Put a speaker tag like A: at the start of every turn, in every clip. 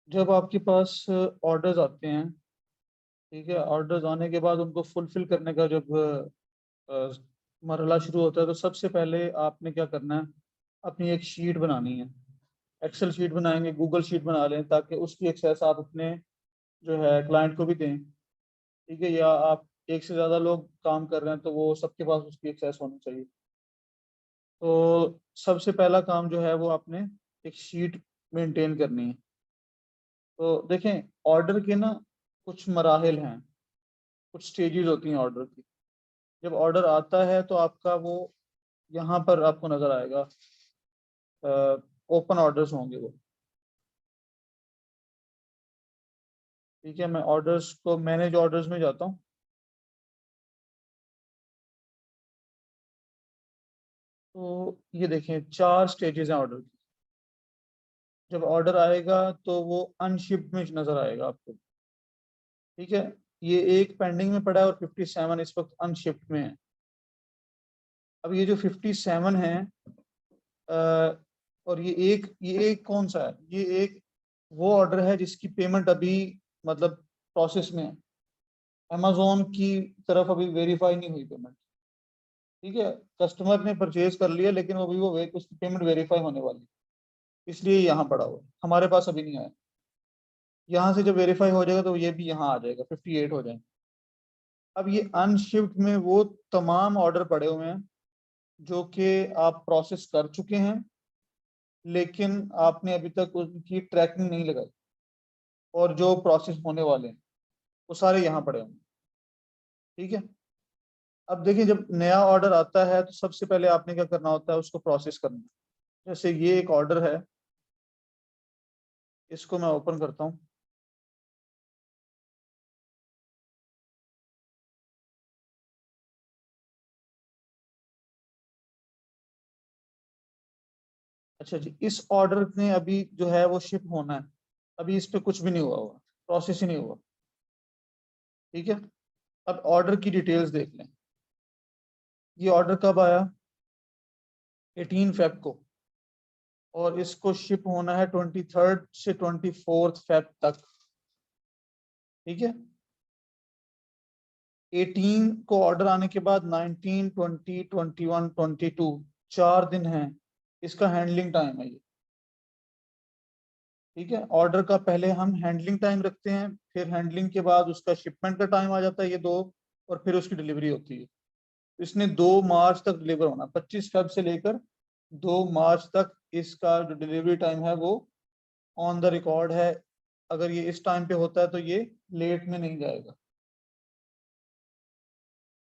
A: जब आपके पास ऑर्डर्स आते हैं, ठीक है, ऑर्डर्स आने के बाद उनको फुलफिल करने का जब मरहला शुरू होता है, तो सबसे पहले आपने क्या करना है, अपनी एक शीट बनानी है। एक्सेल शीट बनाएंगे, गूगल शीट बना लें, ताकि उसकी एक्सेस आप अपने जो है क्लाइंट को भी दें। ठीक है, या आप एक से ज़्यादा लोग काम कर रहे हैं तो वो सबके पास उसकी एक्सेस होनी चाहिए। तो सबसे पहला काम जो है वो आपने एक शीट मेंटेन करनी है। तो देखें, ऑर्डर के ना कुछ मराहिल हैं, कुछ स्टेजेस होती हैं ऑर्डर की। जब ऑर्डर आता है तो आपका वो यहाँ पर आपको नजर आएगा, ओपन ऑर्डर्स होंगे वो। ठीक है, मैं ऑर्डर्स को मैनेज ऑर्डर्स में जाता हूँ। तो ये देखें, 4 स्टेजेस हैं ऑर्डर की। जब ऑर्डर आएगा तो वो अनशिप्ड में नजर आएगा आपको। ठीक है, ये एक पेंडिंग में पड़ा है और 57 इस वक्त अनशिप्ड में है। अब ये जो 57 है, और ये एक कौन सा है, ये एक वो ऑर्डर है जिसकी पेमेंट अभी मतलब प्रोसेस में है। अमेजोन की तरफ अभी वेरीफाई नहीं हुई पेमेंट। ठीक है, कस्टमर ने परचेज कर लिया, लेकिन अभी उसकी पेमेंट वेरीफाई होने वाली है, इसलिए यहाँ पड़ा हुआ है, हमारे पास अभी नहीं आया। यहाँ से जब वेरीफाई हो जाएगा तो ये भी यहाँ आ जाएगा, 58 हो जाएंगे। अब ये अनशिफ्ट में वो तमाम ऑर्डर पड़े हुए हैं जो कि आप प्रोसेस कर चुके हैं, लेकिन आपने अभी तक उनकी ट्रैकिंग नहीं लगाई, और जो प्रोसेस होने वाले हैं वो सारे यहाँ पड़े हुए हैं। ठीक है, अब देखिए, जब नया ऑर्डर आता है तो सबसे पहले आपने क्या करना होता है, उसको प्रोसेस करना। जैसे ये एक ऑर्डर है, इसको मैं ओपन करता हूँ। अच्छा जी, इस ऑर्डर ने अभी जो है वो शिप होना है, अभी इस पे कुछ भी नहीं हुआ, प्रोसेस ही नहीं हुआ। ठीक है, अब ऑर्डर की डिटेल्स देख लें। ये ऑर्डर कब आया, 18 फेब को, और इसको शिप होना है 23 से 24 फेब तक। ठीक है, 18 को ऑर्डर आने के बाद 19, 20, 21, 22, 4 दिन है इसका हैंडलिंग टाइम है ये। ठीक है, ऑर्डर का पहले हम हैंडलिंग टाइम रखते हैं, फिर हैंडलिंग के बाद उसका शिपमेंट का टाइम आ जाता है, ये दो, और फिर उसकी डिलीवरी होती है। इसने 2 मार्च तक डिलीवर होना, 25 फेब से लेकर 2 मार्च तक इसका जो डिलीवरी टाइम है वो ऑन द रिकॉर्ड है। अगर ये इस टाइम पे होता है तो ये लेट में नहीं जाएगा।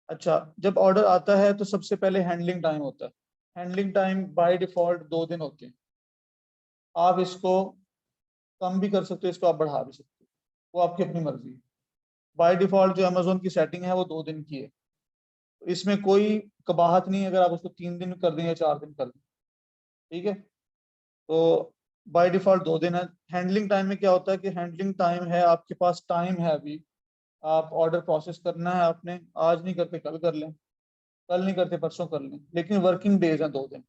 A: अच्छा, जब ऑर्डर आता है तो सबसे पहले हैंडलिंग टाइम होता है। हैंडलिंग टाइम बाय डिफॉल्ट 2 दिन होते हैं। आप इसको कम भी कर सकते हो, इसको आप बढ़ा भी सकते हो, वो आपकी अपनी मर्जी है। बाय डिफॉल्ट जो अमेजोन की सेटिंग है वो 2 दिन की है, तो इसमें कोई कबाहत नहीं है अगर आप उसको 3 दिन कर दें या 4 दिन कर दें। ठीक है, तो बाय डिफॉल्ट 2 दिन है। हैंडलिंग टाइम में क्या होता है कि हैंडलिंग टाइम है, आपके पास टाइम है अभी, आप ऑर्डर प्रोसेस करना है, आपने आज नहीं करते कल कर लें, कल नहीं करते परसों कर लें, लेकिन वर्किंग डेज हैं 2 दिन।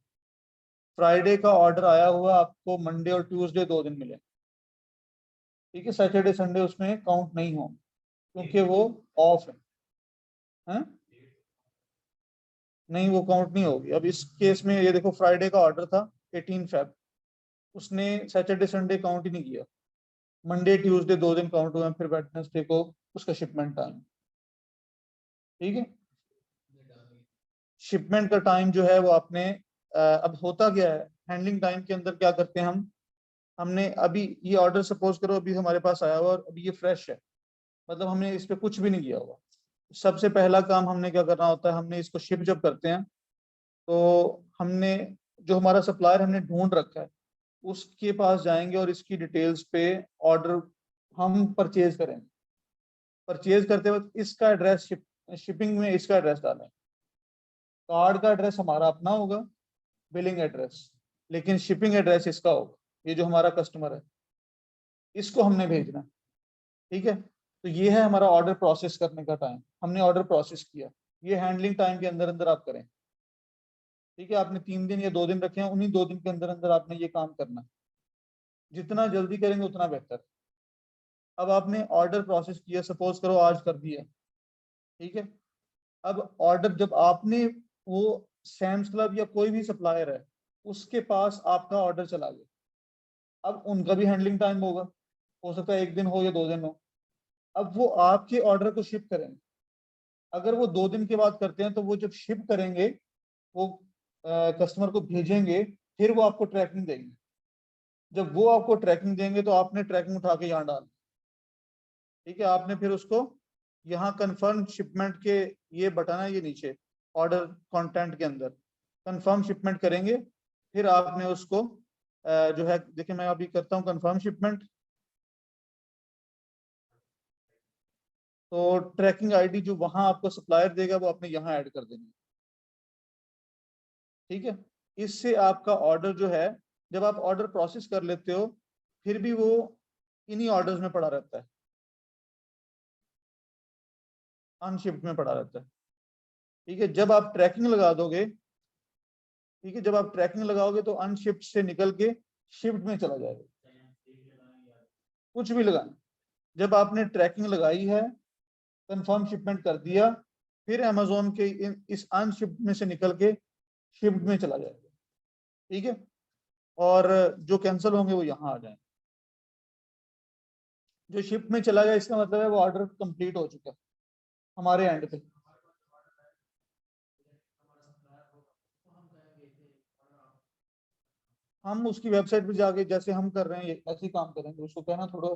A: फ्राइडे का ऑर्डर आया हुआ आपको मंडे और ट्यूसडे 2 दिन मिले। ठीक है, सैटरडे संडे उसमें काउंट नहीं हो, क्योंकि वो ऑफ है। नहीं, वो काउंट नहीं होगी। अब इस केस में ये देखो, फ्राइडे का ऑर्डर था 18 फेब, उसने सैटरडे संडे काउंट ही नहीं किया, मंडे ट्यूसडे 2 दिन काउंट हुए, फिर वेडनेसडे को उसका शिपमेंट टाइम। ठीक है, शिपमेंट का टाइम जो है वो आपने अब होता क्या है, हैंडलिंग टाइम के अंदर क्या करते हैं हम, हमने अभी ये ऑर्डर सपोज करो अभी हमारे पास आया हुआ और अभी ये फ्रेश है, मतलब हमने इस पे कुछ भी नहीं किया हुआ। सबसे पहला काम हमने क्या करना होता है, हमने इसको शिप जब करते हैं तो हमने जो हमारा सप्लायर हमने ढूंढ रखा है उसके पास जाएंगे और इसकी डिटेल्स पे ऑर्डर हम परचेज करेंगे। परचेज करते वक्त इसका एड्रेस, शिपिंग में इसका एड्रेस डालें। कार्ड का एड्रेस हमारा अपना होगा, बिलिंग एड्रेस, लेकिन शिपिंग एड्रेस इसका होगा, ये जो हमारा कस्टमर है इसको हमने भेजना है। ठीक है, तो ये है हमारा ऑर्डर प्रोसेस करने का टाइम, हमने ऑर्डर प्रोसेस किया, ये हैंडलिंग टाइम के अंदर अंदर आप करें। ठीक है, आपने 3 दिन या 2 दिन रखे हैं, उन्हीं 2 दिन के अंदर अंदर आपने ये काम करना है। जितना जल्दी करेंगे उतना बेहतर। अब आपने ऑर्डर प्रोसेस किया, सपोज करो आज कर दिया, ठीक है। अब ऑर्डर जब आपने वो सैम्स क्लब या कोई भी सप्लायर है उसके पास आपका ऑर्डर चला गया, अब उनका भी हैंडलिंग टाइम होगा, हो सकता है 1 दिन हो या 2 दिन हो। अब वो आपके ऑर्डर को शिप करेंगे, अगर वो 2 दिन के बाद करते हैं तो वो जब शिप करेंगे वो कस्टमर को भेजेंगे, फिर वो आपको ट्रैकिंग देंगे। जब वो आपको ट्रैकिंग देंगे तो आपने ट्रैकिंग उठा के यहाँ डाल, ठीक है। आपने फिर उसको यहाँ कंफर्म शिपमेंट के ये बटन है ये नीचे ऑर्डर कंटेंट के अंदर कंफर्म शिपमेंट करेंगे, फिर आपने उसको जो है, देखिए मैं अभी करता हूँ कंफर्म शिपमेंट, तो ट्रैकिंग आईडी जो वहां आपको सप्लायर देगा वो आपने यहाँ ऐड कर देनी, ठीक है। इससे आपका ऑर्डर जो है, जब आप ऑर्डर प्रोसेस कर लेते हो फिर भी वो इन्हीं ऑर्डर्स में पड़ा रहता है, अनशिप्ड में पड़ा रहता है, ठीक है। जब आप ट्रैकिंग लगा दोगे, ठीक है, जब आप ट्रैकिंग लगाओगे तो अनशिफ्ट से निकल के शिफ्ट में चला जाएगा, कुछ भी लगाना। जब आपने ट्रैकिंग लगाई है, कंफर्म शिपमेंट कर दिया, फिर अमेजोन के इस अनशिफ्ट में से निकल के शिफ्ट में चला जाएगा, ठीक है। और जो कैंसिल होंगे वो यहाँ आ जाएंगे। जो शिफ्ट में चला गया इसका मतलब है वो ऑर्डर कंप्लीट हो चुका है हमारे एंड पे। हम उसकी वेबसाइट पे जाके जैसे हम कर रहे हैं ऐसे ही काम करेंगे, उसको कहना थोड़ा,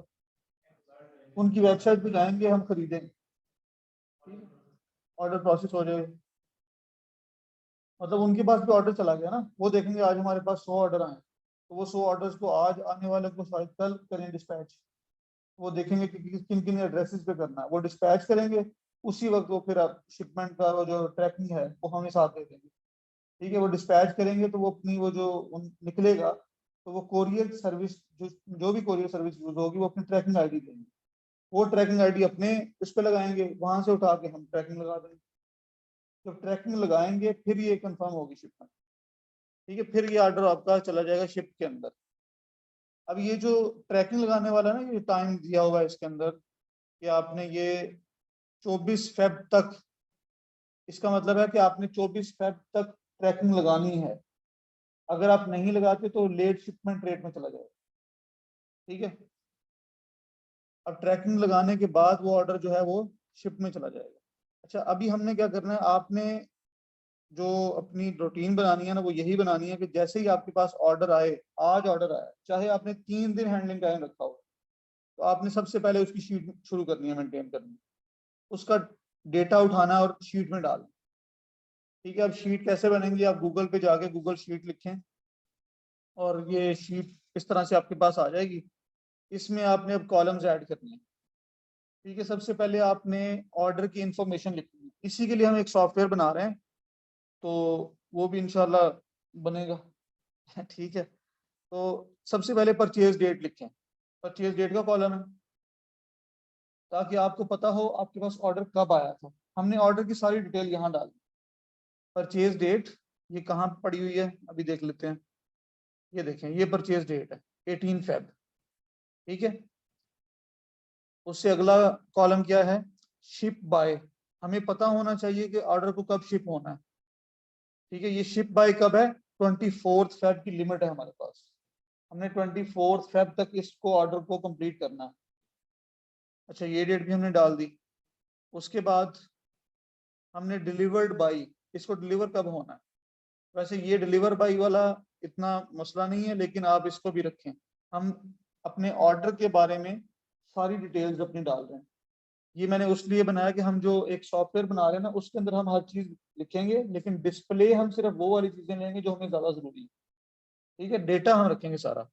A: उनकी वेबसाइट पे जाएंगे, हम खरीदेंगे, ऑर्डर प्रोसेस हो जाए, मतलब उनके पास भी ऑर्डर चला गया ना, वो देखेंगे आज हमारे पास 100 ऑर्डर आए, तो वो 100 ऑर्डर्स को आज आने वाले को शायद कल करें डिस्पैच। वो देखेंगे कि किन किन एड्रेसेस पे करना है, वो डिस्पैच करेंगे, उसी वक्त वो फिर आप शिपमेंट का वो जो ट्रैकिंग है वो हमें साथ दे देंगे, ठीक है। वो डिस्पैच करेंगे तो वो अपनी वो जो निकलेगा तो वो कोरियर सर्विस जो भी कोरियर सर्विस यूज होगी वो अपनी ट्रैकिंग आईडी देंगे, वो ट्रैकिंग आईडी अपने उस पर लगाएंगे, वहां से उठा के हम ट्रैकिंग लगा देंगे। जब ट्रैकिंग लगाएंगे फिर ये कंफर्म होगी शिपमेंट, ठीक है, फिर ये ऑर्डर आपका चला जाएगा शिप के अंदर। अब ये जो ट्रैकिंग लगाने वाला है ना, ये टाइम दिया हुआ है इसके अंदर कि आपने ये 24 फेब तक, इसका मतलब है कि आपने 24 फेब तक ट्रैकिंग लगानी है, अगर आप नहीं लगाते तो लेट शिपमेंट रेट में चला जाएगा, ठीक है। अब ट्रैकिंग लगाने के बाद वो ऑर्डर जो है वो शिप में चला जाएगा। अच्छा, अभी हमने क्या करना है, आपने जो अपनी रूटीन बनानी है ना वो यही बनानी है कि जैसे ही आपके पास ऑर्डर आए, आज ऑर्डर आया, चाहे आपने 3 दिन हैंडलिंग टाइम रखा हो, तो आपने सबसे पहले उसकी शीट शुरू करनी है, मेंटेन करनी, उसका डेटा उठाना और शीट में डालना, ठीक है। अब शीट कैसे बनेंगी, आप गूगल पे जाके गूगल शीट लिखें और ये शीट इस तरह से आपके पास आ जाएगी। इसमें आपने अब कॉलम्स ऐड करनी है, ठीक है। सबसे पहले आपने ऑर्डर की इंफॉर्मेशन लिखनी है, इसी के लिए हम एक सॉफ्टवेयर बना रहे हैं, तो वो भी इंशाल्लाह बनेगा ठीक है। तो सबसे पहले परचेज डेट लिखें, परचेज डेट का कॉलम है, ताकि आपको पता हो आपके पास ऑर्डर कब आया था। हमने ऑर्डर की सारी डिटेल यहाँ डाली। परचेज डेट ये कहाँ पड़ी हुई है अभी देख लेते हैं, ये देखें, ये परचेज डेट है 18 फेब, ठीक है। उससे अगला कॉलम क्या है, शिप बाय, हमें पता होना चाहिए कि ऑर्डर को कब शिप होना है, ठीक है। ये शिप बाय कब है, 24 फेब की लिमिट है हमारे पास, हमने 24 फेब तक इसको ऑर्डर को कंप्लीट करना है। अच्छा, ये डेट भी हमने डाल दी। उसके बाद हमने डिलीवर्ड बाई, इसको डिलीवर कब होना है। वैसे ये डिलीवर बाई वाला इतना मसला नहीं है, लेकिन आप इसको भी रखें। हम अपने ऑर्डर के बारे में सारी डिटेल्स अपनी डाल रहे हैं। ये मैंने उसलिए बनाया कि हम जो एक सॉफ्टवेयर बना रहे हैं ना उसके अंदर हम हर चीज लिखेंगे, लेकिन डिस्प्ले हम सिर्फ वो वाली चीजें लेंगे जो हमें ज्यादा जरूरी है, ठीक है। डेटा हम रखेंगे सारा।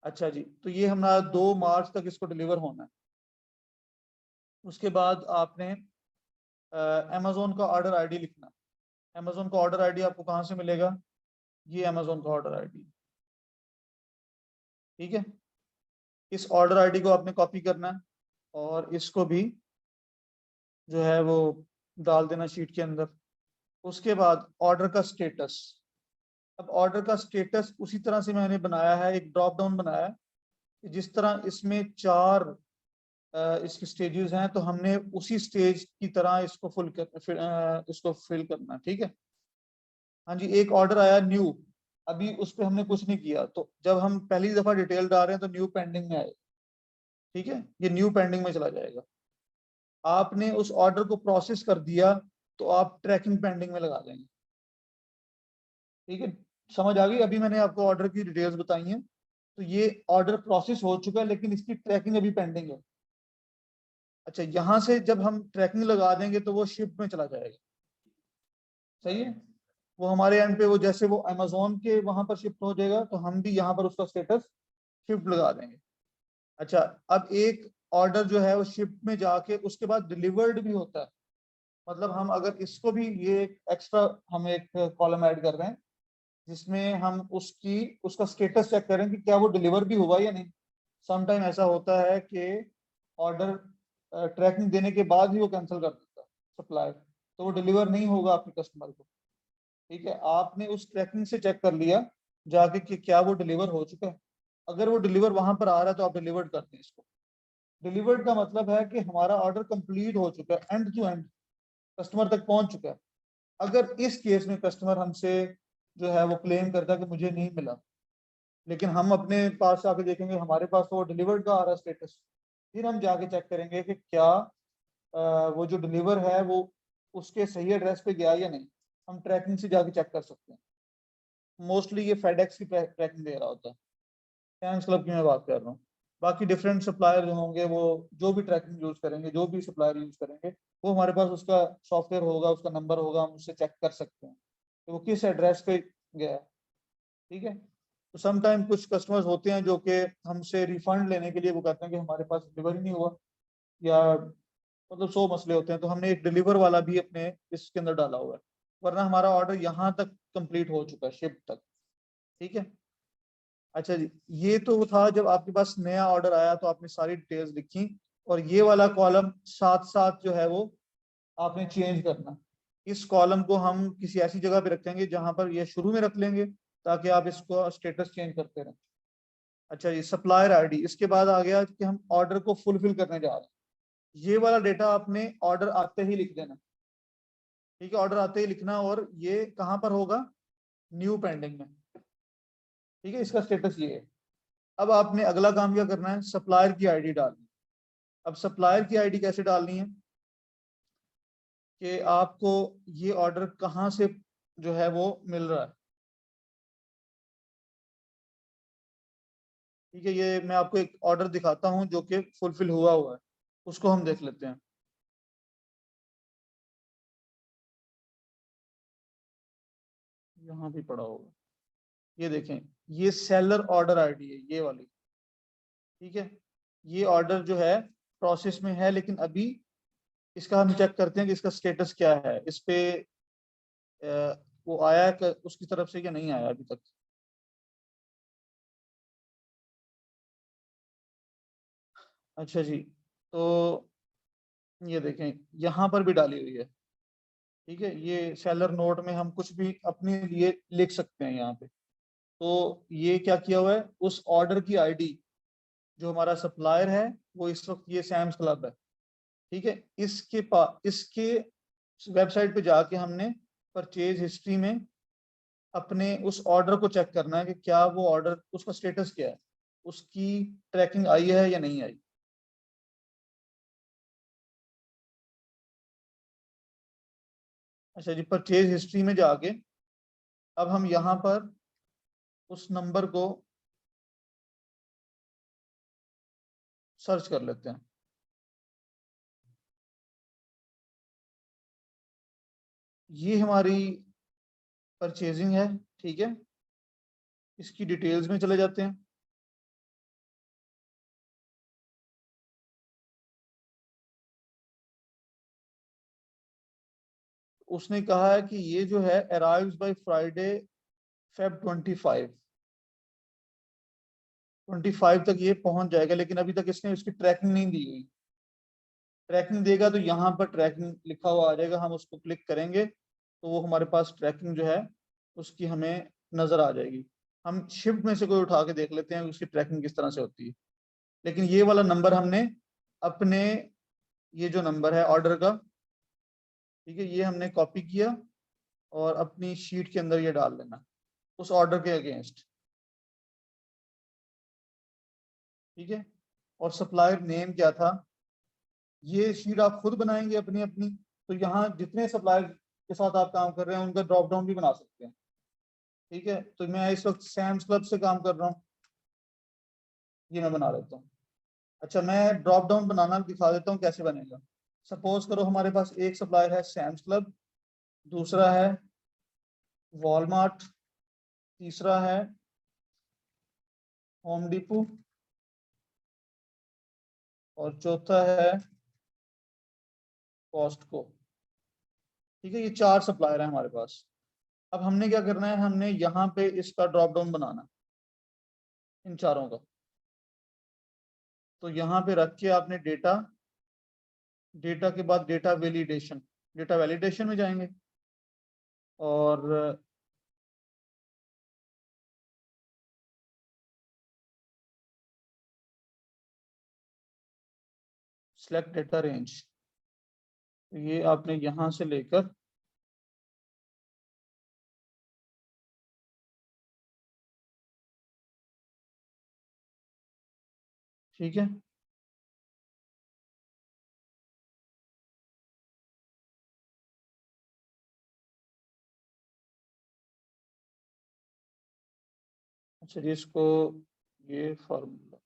A: अच्छा जी, तो ये हमारा 2 मार्च तक इसको डिलीवर होना है। उसके बाद आपने अमेजोन का ऑर्डर आईडी लिखना। अमेजोन का ऑर्डर आईडी आपको कहाँ से मिलेगा, ये अमेजोन का ऑर्डर आईडी, ठीक है। इस ऑर्डर आईडी को आपने कॉपी करना है और इसको भी जो है वो डाल देना शीट के अंदर। उसके बाद ऑर्डर का स्टेटस, अब ऑर्डर का स्टेटस उसी तरह से मैंने बनाया है, एक ड्रॉप डाउन बनाया है कि जिस तरह इसमें 4 इसकी स्टेजेस हैं, तो हमने उसी स्टेज की तरह इसको इसको फिल करना, ठीक है। हाँ जी, एक ऑर्डर आया न्यू, अभी उस पर हमने कुछ नहीं किया, तो जब हम पहली दफा डिटेल डाल रहे हैं तो न्यू पेंडिंग में आए, ठीक है, ये न्यू पेंडिंग में चला जाएगा। आपने उस ऑर्डर को प्रोसेस कर दिया तो आप ट्रैकिंग पेंडिंग में लगा देंगे, ठीक है। समझ आ गई? अभी मैंने आपको ऑर्डर की डिटेल्स बताई हैं, तो ये ऑर्डर प्रोसेस हो चुका है लेकिन इसकी ट्रैकिंग अभी पेंडिंग है। अच्छा, यहां से जब हम ट्रैकिंग लगा देंगे तो वो शिप में चला जाएगा, सही है। वो हमारे एंड पे, वो जैसे वो अमेजोन के वहां पर शिफ्ट हो जाएगा तो हम भी यहाँ पर उसका स्टेटस शिफ्ट लगा देंगे। अच्छा, अब एक ऑर्डर जो है वो शिफ्ट में जाके उसके बाद डिलीवर्ड भी होता है, मतलब हम अगर इसको भी, ये एक एक्स्ट्रा हम एक कॉलम ऐड कर रहे हैं जिसमें हम उसका स्टेटस चेक करें कि क्या वो डिलीवर भी हुआ या नहीं। समटाइम ऐसा होता है कि ऑर्डर ट्रैकिंग देने के बाद ही वो कैंसिल कर देता है सप्लायर, तो वो डिलीवर नहीं होगा आपके कस्टमर को, ठीक है। आपने उस ट्रैकिंग से चेक कर लिया जाके कि क्या वो डिलीवर हो चुका है। अगर वो डिलीवर वहां पर आ रहा है तो आप डिलीवर्ड कर दें इसको। डिलीवर्ड का मतलब है कि हमारा ऑर्डर कंप्लीट हो चुका है, एंड टू एंड कस्टमर तक पहुंच चुका है। अगर इस केस में कस्टमर हमसे जो है वो क्लेम करता है कि मुझे नहीं मिला, लेकिन हम अपने पास आके देखेंगे हमारे पास तो वो डिलीवर्ड का आ रहा है स्टेटस, फिर हम जाके चेक करेंगे कि क्या वो जो डिलीवर है वो उसके सही एड्रेस पे गया या नहीं। हम ट्रैकिंग से जाके चेक कर सकते हैं। मोस्टली ये फेडेक्स की ट्रैकिंग दे रहा होता है, सैम्स क्लब की मैं बात कर रहा हूँ। बाकी डिफरेंट सप्लायर जो होंगे वो जो भी ट्रैकिंग यूज करेंगे, जो भी सप्लायर यूज करेंगे, वो हमारे पास उसका सॉफ्टवेयर होगा, उसका नंबर होगा, हम उससे चेक कर सकते हैं कि वो किस एड्रेस पे गया है, ठीक है। तो समटाइम कुछ कस्टमर्स होते हैं जो कि हमसे रिफंड लेने के लिए वो कहते हैं कि हमारे पास डिलीवरी नहीं हुआ, या मतलब 100 मसले होते हैं, तो हमने एक डिलीवर वाला भी अपने इसके अंदर डाला हुआ है, वरना हमारा ऑर्डर यहाँ तक कंप्लीट हो चुका है, शिप तक, ठीक है। अच्छा जी, ये तो था जब आपके पास नया ऑर्डर आया तो आपने सारी डिटेल्स लिखी, और ये वाला कॉलम साथ साथ जो है वो आपने चेंज करना। इस कॉलम को हम किसी ऐसी जगह पे रखेंगे जहां पर ये शुरू में रख लेंगे ताकि आप इसको स्टेटस चेंज करते रहें। अच्छा, ये सप्लायर आईडी, इसके बाद आ गया कि हम ऑर्डर को फुलफिल करने जा रहे हैं। ये वाला डेटा आपने ऑर्डर आते ही लिख देना, ठीक है, ऑर्डर आते ही लिखना, और ये कहाँ पर होगा? न्यू पेंडिंग में, ठीक है, इसका स्टेटस ये है। अब आपने अगला काम क्या करना है? सप्लायर की आईडी डालनी। अब सप्लायर की आईडी कैसे डालनी है कि आपको ये ऑर्डर कहाँ से जो है वो मिल रहा है, ठीक है। ये मैं आपको एक ऑर्डर दिखाता हूँ जो कि फुलफिल हुआ है, उसको हम देख लेते हैं। यहाँ भी पड़ा होगा, ये देखें, ये सेलर ऑर्डर आईडी है, ये वाली, ठीक है। ये ऑर्डर जो है प्रोसेस में है, लेकिन अभी इसका हम चेक करते हैं कि इसका स्टेटस क्या है, इस पे वो आया उसकी तरफ से, क्या नहीं आया अभी तक। अच्छा जी, तो ये देखें, यहाँ पर भी डाली हुई है, ठीक है। ये सेलर नोट में हम कुछ भी अपने लिए लिख सकते हैं यहाँ पे। तो ये क्या किया हुआ है, उस ऑर्डर की आईडी, जो हमारा सप्लायर है वो इस वक्त ये सैम्स क्लब है, ठीक है। इसके वेबसाइट पे जाके हमने परचेज हिस्ट्री में अपने उस ऑर्डर को चेक करना है कि क्या वो ऑर्डर, उसका स्टेटस क्या है, उसकी ट्रैकिंग आई है या नहीं आई। अच्छा जी, परचेज हिस्ट्री में जाके अब हम यहाँ पर उस नंबर को सर्च कर लेते हैं। ये हमारी परचेजिंग है, ठीक है। इसकी डिटेल्स में चले जाते हैं। उसने कहा है कि ये जो है अराइव्स बाय फ्राइडे फेब 25 तक ये पहुंच जाएगा, लेकिन अभी तक इसने उसकी ट्रैकिंग नहीं दी हुई। ट्रैकिंग देगा तो यहाँ पर ट्रैकिंग लिखा हुआ आ जाएगा, हम उसको क्लिक करेंगे तो वो हमारे पास ट्रैकिंग जो है उसकी हमें नजर आ जाएगी। हम शिफ्ट में से कोई उठा के देख लेते हैं उसकी ट्रैकिंग किस तरह से होती है। लेकिन ये वाला नंबर हमने अपने ये जो नंबर है ऑर्डर का, ठीक है, ये हमने कॉपी किया और अपनी शीट के अंदर ये डाल लेना उस ऑर्डर के अगेंस्ट, ठीक है। और सप्लायर नेम क्या था, ये शीट आप खुद बनाएंगे अपनी अपनी। तो यहाँ जितने सप्लायर के साथ आप काम कर रहे हैं उनका ड्रॉप डाउन भी बना सकते हैं, ठीक है। तो मैं इस वक्त सैम्स क्लब से काम कर रहा हूँ, ये मैं बना लेता हूँ। अच्छा, मैं ड्रॉप डाउन बनाना दिखा देता हूँ कैसे बनेगा। सपोज करो हमारे पास एक सप्लायर है सैम्स क्लब, दूसरा है वॉलमार्ट, तीसरा है होम डिपो और चौथा है कॉस्टको, ठीक है। ये 4 सप्लायर है हमारे पास। अब हमने क्या करना है, हमने यहाँ पे इसका ड्रॉप डाउन बनाना इन चारों का। तो यहाँ पे रख के आपने डेटा, डेटा के बाद डेटा वैलिडेशन, डेटा वैलिडेशन में जाएंगे और सिलेक्ट डेटा रेंज, ये आपने यहाँ से लेकर ठीक है। अच्छा जी, इसको ये फॉर्मूला,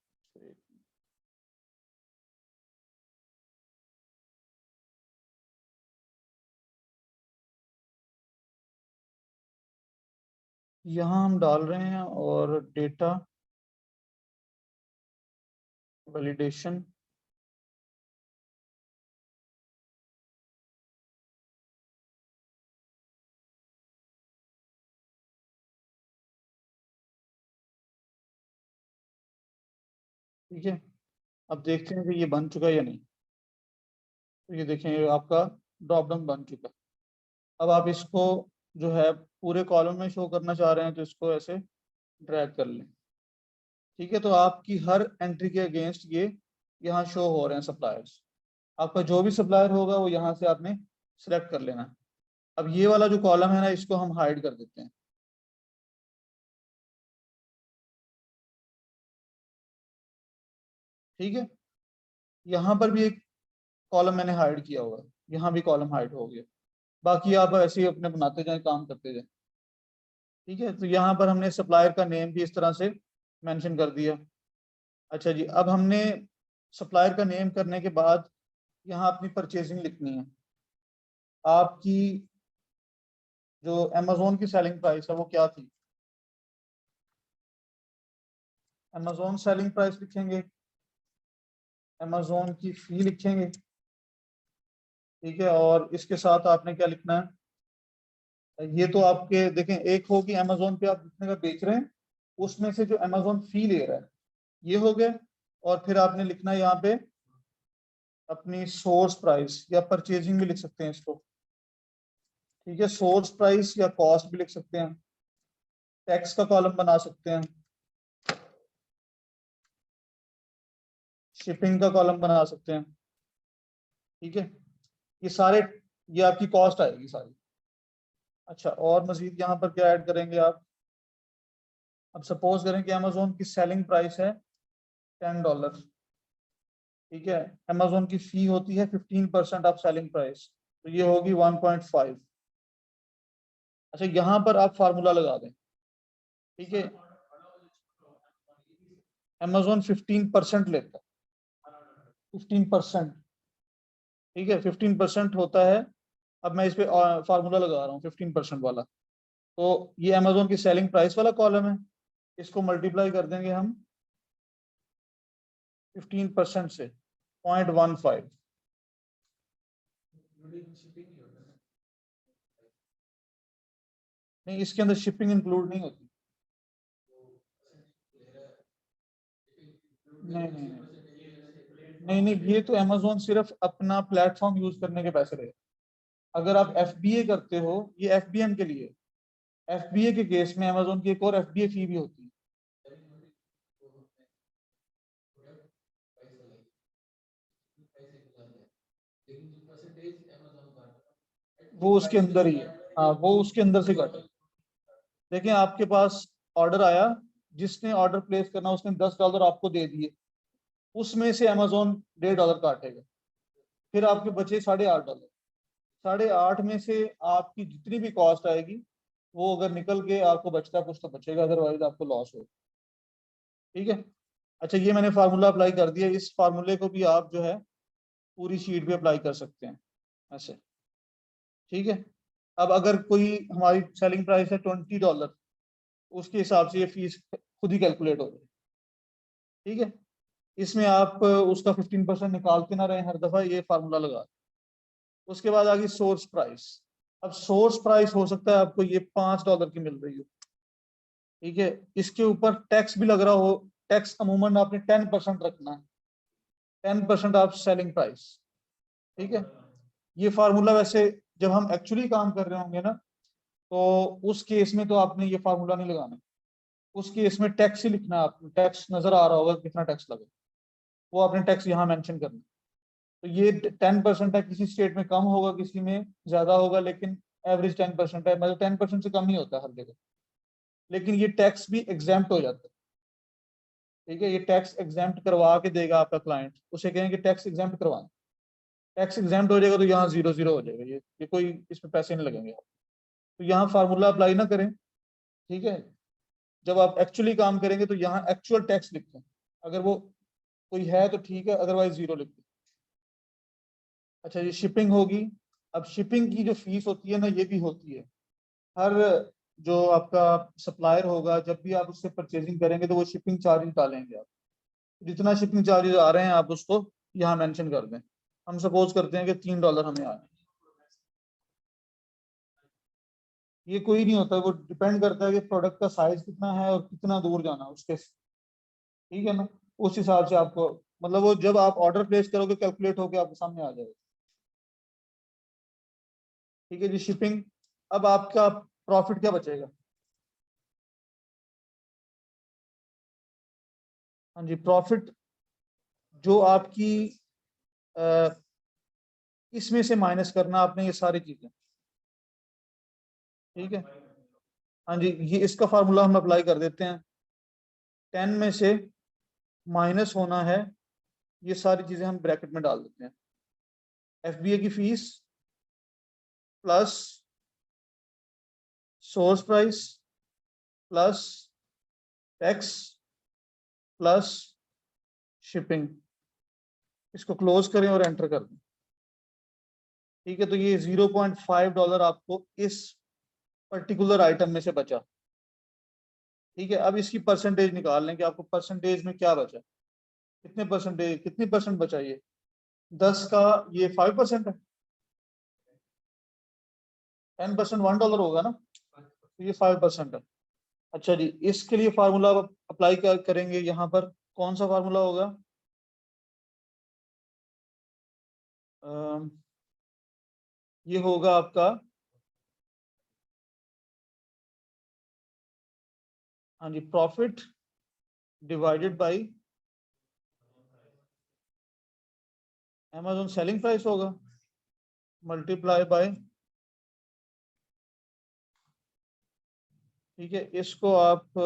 A: यहाँ हम डाल रहे हैं और डेटा वैलिडेशन, ठीक है। अब देखते हैं कि ये बन चुका है या नहीं। तो ये देखें, ये आपका ड्रॉप डाउन बन चुका है। अब आप इसको जो है पूरे कॉलम में शो करना चाह रहे हैं तो इसको ऐसे ड्रैग कर लें, ठीक है। तो आपकी हर एंट्री के अगेंस्ट ये यहाँ शो हो रहे हैं सप्लायर्स। आपका जो भी सप्लायर होगा वो यहाँ से आपने सिलेक्ट कर लेना। अब ये वाला जो कॉलम है ना, इसको हम हाइड कर देते हैं, ठीक है। यहाँ पर भी एक कॉलम मैंने हाइड किया हुआ है, यहाँ भी कॉलम हाइड हो गया। बाकी आप ऐसे ही अपने बनाते जाएं, काम करते जाएं, ठीक है। तो यहाँ पर हमने सप्लायर का नेम भी इस तरह से मेंशन कर दिया। अच्छा जी, अब हमने सप्लायर का नेम करने के बाद यहाँ अपनी परचेजिंग लिखनी है। आपकी जो अमेजोन की सेलिंग प्राइस है वो क्या थी, अमेजोन सेलिंग प्राइस लिखेंगे, अमेजोन की फी लिखेंगे, ठीक है। और इसके साथ आपने क्या लिखना है, ये तो आपके देखें, एक हो कि अमेजोन पे आप जितने का बेच रहे हैं उसमें से जो अमेजोन फी ले रहा है, ये हो गया। और फिर आपने लिखना है यहाँ पे अपनी सोर्स प्राइस, या परचेजिंग भी लिख सकते हैं इसको, ठीक है। सोर्स प्राइस या कॉस्ट भी लिख सकते हैं, टैक्स का कॉलम बना सकते हैं, शिपिंग का कॉलम बना सकते हैं, ठीक है। ये सारे, ये आपकी कॉस्ट आएगी सारी। अच्छा, और मजीद यहाँ पर क्या ऐड करेंगे आप, अब सपोज करें कि अमेजोन की सेलिंग प्राइस है $10, ठीक है। अमेजोन की फी होती है 15% ऑफ सेलिंग प्राइस, तो ये होगी 1.5। अच्छा, यहाँ पर आप फार्मूला लगा दें, ठीक है। अमेजोन 15% लेता है, 15%, ठीक है, 15% होता है। अब मैं इस पे फार्मूला लगा रहा हूँ 15% वाला। तो ये अमेजोन की सेलिंग प्राइस वाला कॉलम है, इसको मल्टीप्लाई कर देंगे हम 15% से 0.15। नहीं, इसके अंदर शिपिंग इंक्लूड नहीं होती। नहीं नहीं नहीं नहीं नहीं, ये तो अमेजोन सिर्फ अपना प्लेटफॉर्म यूज करने के पैसे रहे। अगर आप एफबीए करते हो, ये एफबीएम के लिए, एफबीए के केस में अमेजोन की एक और एफबीए फी भी होती है। वो उसके अंदर ही है। हाँ, वो उसके अंदर से कटे। देखें, आपके पास ऑर्डर आया, जिसने ऑर्डर प्लेस करना उसने $10 आपको दे दिए, उसमें से अमेजोन $1.5 काटेगा, फिर आपके बचे $8.5। 8.5 में से आपकी जितनी भी कॉस्ट आएगी वो अगर निकल के आपको बचता कुछ तो बचेगा, अदरवाइज आपको लॉस होगा। ठीक है। अच्छा, ये मैंने फार्मूला अप्लाई कर दिया। इस फार्मूले को भी आप जो है पूरी शीट पे अप्लाई कर सकते हैं ऐसे। ठीक है। अब अगर कोई हमारी सेलिंग प्राइस है $20, उसके हिसाब से ये फीस खुद ही कैलकुलेट हो जाए। ठीक है। इसमें आप उसका 15% निकालते ना रहे हर दफा, ये फार्मूला लगा। उसके बाद आ गई सोर्स प्राइस। अब सोर्स प्राइस हो सकता है आपको ये $5 की मिल रही हो। ठीक है। इसके ऊपर टैक्स भी लग रहा हो। टैक्स अमूमन आपने 10% रखना है। 10% ऑफ सेलिंग प्राइस। ठीक है। ये फार्मूला वैसे जब हम एक्चुअली काम कर रहे होंगे ना, तो उस केस में तो आपने ये फार्मूला नहीं लगाना। उस केस में टैक्स ही लिखना है आपको। टैक्स नजर आ रहा होगा कितना टैक्स लगे, वो आपने टैक्स यहाँ मेंशन करना। तो ये 10% है, किसी स्टेट में कम होगा, किसी में ज्यादा होगा, लेकिन एवरेज 10% है। मतलब 10% से कम ही होता है हर जगह। लेकिन ये टैक्स भी एग्जाम्प्ट हो जाता है। ठीक है। ये टैक्स एग्जाम्प्ट करवा के देगा आपका क्लाइंट, उसे कहेंगे टैक्स एग्जाम्प्ट करवाना। टैक्स एग्जाम्प्ट हो जाएगा तो यहाँ 0 0 हो जाएगा। ये कोई इसमें पैसे नहीं लगेंगे। तो यहाँ फार्मूला अप्लाई ना करें। ठीक है। जब आप एक्चुअली काम करेंगे तो यहाँ एक्चुअल टैक्स लिखें। अगर वो कोई है तो ठीक है, अदरवाइज 0 लिख दें। अच्छा, ये शिपिंग होगी। अब शिपिंग की जो फीस होती है ना, ये भी होती है। हर जो आपका सप्लायर होगा, जब भी आप उससे परचेजिंग करेंगे तो वो शिपिंग चार्जेस डालेंगे। आप जितना शिपिंग चार्जेस आ रहे हैं आप उसको यहाँ मेंशन कर दें। हम सपोज करते हैं कि $3 हमें आए। ये कोई नहीं होता, वो डिपेंड करता है कि प्रोडक्ट का साइज कितना है और कितना दूर जाना है उसके। ठीक है ना। उस हिसाब से आपको, मतलब वो जब आप ऑर्डर प्लेस करोगे कैलकुलेट होकर आपके सामने आ जाएगा। ठीक है जी, शिपिंग। अब आपका प्रॉफिट क्या बचेगा? हाँ जी, प्रॉफिट जो आपकी इसमें से माइनस करना आपने ये सारी चीजें। ठीक है। हाँ जी, ये इसका फार्मूला हम अप्लाई कर देते हैं। 10 में से माइनस होना है, ये सारी चीजें हम ब्रैकेट में डाल देते हैं। एफबीए की fees plus source price plus tax plus shipping. इसको क्लोज करें और एंटर कर दें। ठीक है। तो ये $0.5 आपको इस पर्टिकुलर आइटम में से बचा। ठीक है। अब इसकी परसेंटेज निकाल लें कि आपको परसेंटेज में क्या बचा, कितने परसेंटेज, कितनी परसेंट बचा। ये 10 का ये 5% है। 10% $1 होगा ना, तो ये 5% है। अच्छा जी, इसके लिए फार्मूला अप्लाई करेंगे यहाँ पर। कौन सा फार्मूला होगा? अम, ये होगा आपका, हाँ जी, profit divided by Amazon selling price होगा, मल्टीप्लाई बाय। ठीक है। इसको आप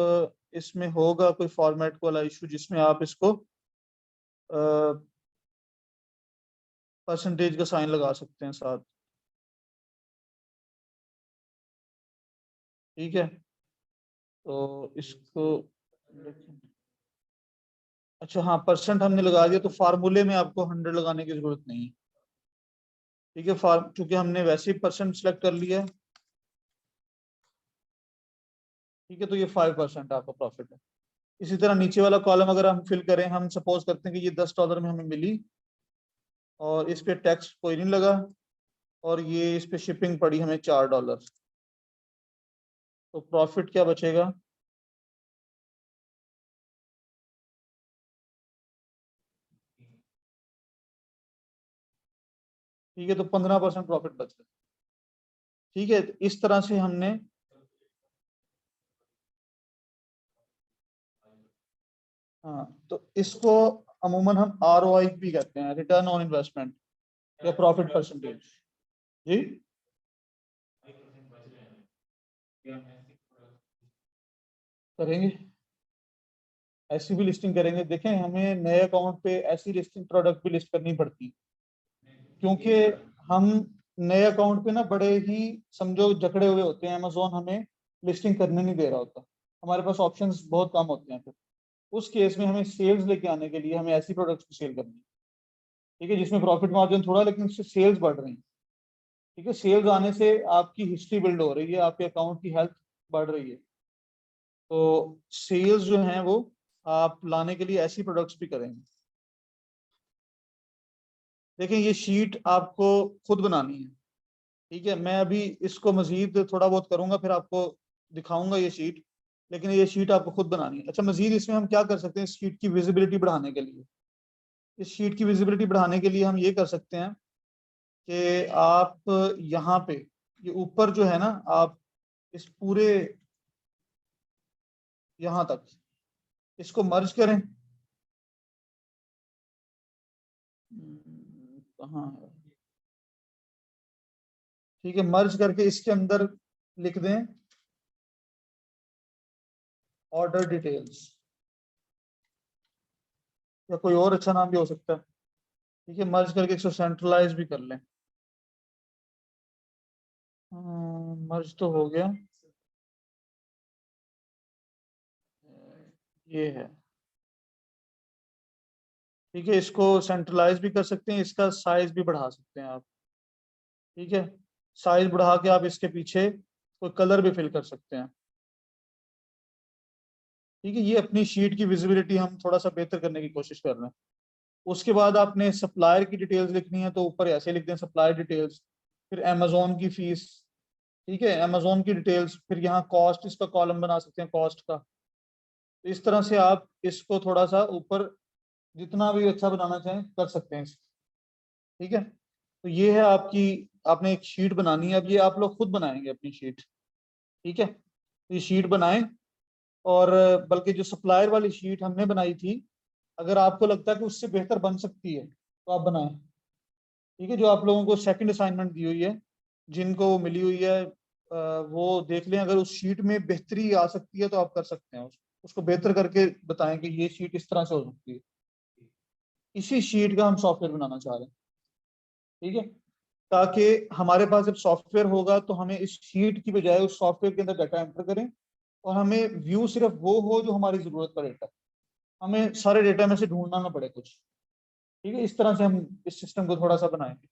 A: इसमें होगा कोई फॉर्मेट वाला इशू जिसमें आप इसको परसेंटेज का साइन लगा सकते हैं साथ। ठीक है। तो इसको अच्छा, हाँ, परसेंट हमने लगा दिया, तो फार्मूले में आपको 100 लगाने की जरूरत नहीं है। ठीक है। फार्म चूंकि हमने वैसे ही परसेंट सेलेक्ट कर लिया है। ठीक है। तो ये 5% आपका प्रॉफिट है। इसी तरह नीचे वाला कॉलम अगर हम फिल करें, हम सपोज करते हैं कि ये $10 में हमें मिली और इस पे टैक्स कोई नहीं लगा, और ये इस पे शिपिंग पड़ी हमें $4, तो प्रॉफिट क्या बचेगा? ठीक है। तो 15% प्रॉफिट बच गया। ठीक है। तो इस तरह से हमने, हाँ, तो इसको अमूमन हम ROI भी कहते हैं, रिटर्न ऑन इन्वेस्टमेंट या प्रॉफिट परसेंटेज। जी। करेंगे, ऐसी भी लिस्टिंग करेंगे। देखें, हमें नए अकाउंट पे ऐसी लिस्टिंग प्रोडक्ट भी लिस्ट करनी पड़ती, क्योंकि हम नए अकाउंट पे ना बड़े ही समझो जकड़े हुए होते हैं। अमेजोन हमें लिस्टिंग करने नहीं दे रहा होता, हमारे पास ऑप्शंस बहुत कम होते हैं। फिर उस केस में हमें सेल्स लेके आने के लिए हमें ऐसी प्रोडक्ट्स की सेल करनी है, ठीक है, जिसमें प्रॉफिट मार्जिन थोड़ा, लेकिन उससे सेल्स बढ़ रही है। ठीक है, सेल्स आने से आपकी हिस्ट्री बिल्ड हो रही है, आपके अकाउंट की हेल्थ बढ़ रही है। तो सेल्स जो है वो आप लाने के लिए ऐसी प्रोडक्ट्स भी करेंगे। देखें, ये शीट आपको खुद बनानी है, ठीक है। मैं अभी इसको मजीद थोड़ा बहुत करूंगा, फिर आपको दिखाऊंगा ये शीट, लेकिन ये शीट आपको खुद बनानी है। अच्छा, मजीद इसमें हम क्या कर सकते हैं इस शीट की विजिबिलिटी बढ़ाने के लिए? इस शीट की विजिबिलिटी बढ़ाने के लिए हम ये कर सकते हैं कि आप यहाँ पे ये ऊपर जो है ना, आप इस पूरे यहाँ तक इसको मर्ज करें। कहाँ है? ठीक है, मर्ज करके इसके अंदर लिख दें ऑर्डर डिटेल्स, या कोई और अच्छा नाम भी हो सकता है। ठीक है, मर्ज करके इसको सेंट्रलाइज भी कर लें। मर्ज तो हो गया, ये है। ठीक है, इसको सेंट्रलाइज भी कर सकते हैं, इसका साइज भी बढ़ा सकते हैं आप। ठीक है, साइज बढ़ा के आप इसके पीछे कोई कलर भी फिल कर सकते हैं। ठीक है, ये अपनी शीट की विजिबिलिटी हम थोड़ा सा बेहतर करने की कोशिश कर रहे हैं। उसके बाद आपने सप्लायर की डिटेल्स लिखनी है, तो ऊपर ऐसे लिख दें सप्लायर डिटेल्स, फिर अमेजोन की फीस, ठीक है, अमेजोन की डिटेल्स, फिर यहाँ कॉस्ट, इसका कॉलम बना सकते हैं कॉस्ट का। तो इस तरह से आप इसको थोड़ा सा ऊपर जितना भी अच्छा बनाना चाहें कर सकते हैं इसको। ठीक है, तो ये है आपकी, आपने एक शीट बनानी है। अब ये आप लोग खुद बनाएंगे अपनी शीट। ठीक है, तो ये शीट बनाएं, और बल्कि जो सप्लायर वाली शीट हमने बनाई थी, अगर आपको लगता है कि उससे बेहतर बन सकती है तो आप बनाएं। ठीक है, जो आप लोगों को सेकंड असाइनमेंट दी हुई है, जिनको वो मिली हुई है, वो देख लें। अगर उस शीट में बेहतरी आ सकती है तो आप कर सकते हैं, उसको बेहतर करके बताएं कि ये शीट इस तरह से हो सकती है। इसी शीट का हम सॉफ्टवेयर बनाना चाह रहे हैं। ठीक है, ताकि हमारे पास जब सॉफ्टवेयर होगा तो हमें इस शीट की बजाय उस सॉफ्टवेयर के अंदर डाटा एंटर करें, और हमें व्यू सिर्फ वो हो जो हमारी जरूरत का डेटा, हमें सारे डेटा में से ढूंढना ना पड़े कुछ। ठीक है, इस तरह से हम इस सिस्टम को थोड़ा सा बनाएंगे।